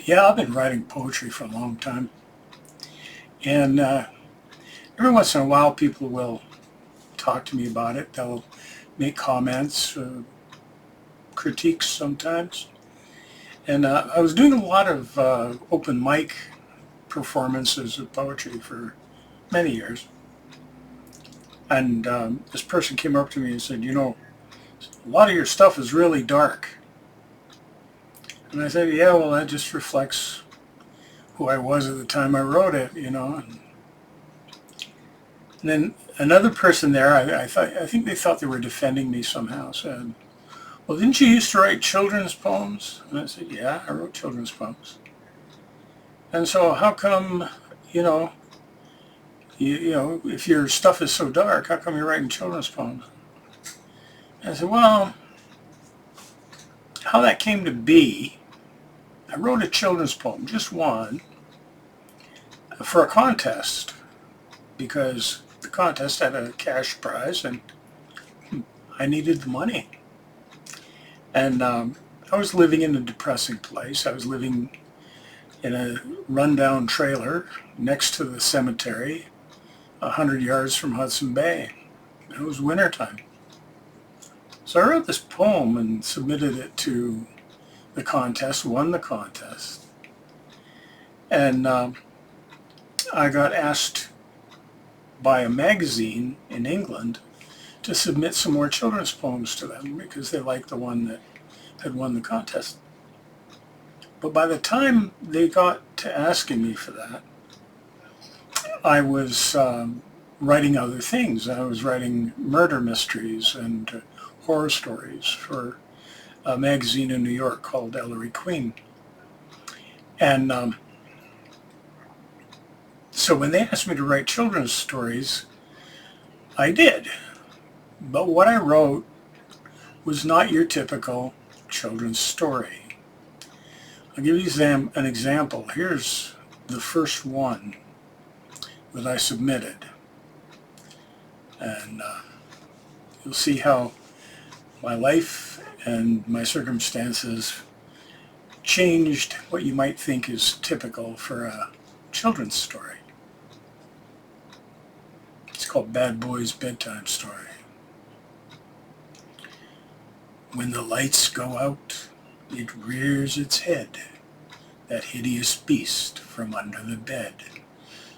Yeah, I've been writing poetry for a long time, and every once in a while people will talk to me about it. They'll make comments, critiques sometimes. And I was doing a lot of open mic performances of poetry for many years. And this person came up to me and said, a lot of your stuff is really dark. And I said, yeah, well, that just reflects who I was at the time I wrote it. And then another person there, I think they thought they were defending me somehow, said, well, didn't you used to write children's poems? And I said, yeah, I wrote children's poems. And so how come, you know, if your stuff is so dark, how come you're writing children's poems? And I said, well, how that came to be, I wrote a children's poem, just one, for a contest, because the contest had a cash prize and I needed the money. And I was living in a depressing place. I was living in a rundown trailer next to the cemetery, 100 yards from Hudson Bay. It was wintertime. So I wrote this poem and submitted it to the contest, won the contest. And I got asked by a magazine in England to submit some more children's poems to them because they liked the one that had won the contest. But by the time they got to asking me for that, I was writing other things. I was writing murder mysteries and horror stories for a magazine in New York called Ellery Queen. And so when they asked me to write children's stories, I did. But what I wrote was not your typical children's story. I'll give you an example. Here's the first one that I submitted. And you'll see how my life and my circumstances changed what you might think is typical for a children's story. It's called Bad Boy's Bedtime Story. When the lights go out, it rears its head, that hideous beast from under the bed,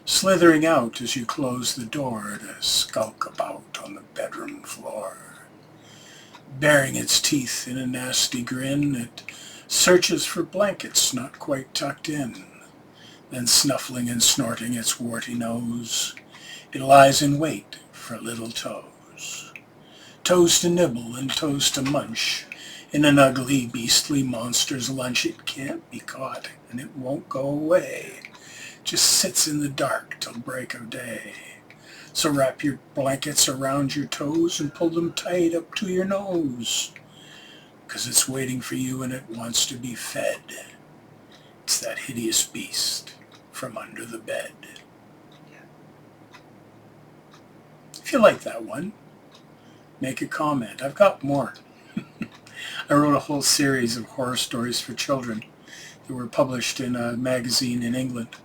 slithering out as you close the door to skulk about on the bedroom floor. Baring its teeth in a nasty grin, it searches for blankets not quite tucked in. Then snuffling and snorting its warty nose, it lies in wait for little toes. Toes to nibble and toes to munch. In an ugly, beastly monster's lunch, it can't be caught and it won't go away. Just sits in the dark till break of day. So wrap your blankets around your toes and pull them tight up to your nose. 'Cause it's waiting for you and it wants to be fed. It's that hideous beast from under the bed. If you like that one, make a comment. I've got more. I wrote a whole series of horror stories for children that were published in a magazine in England.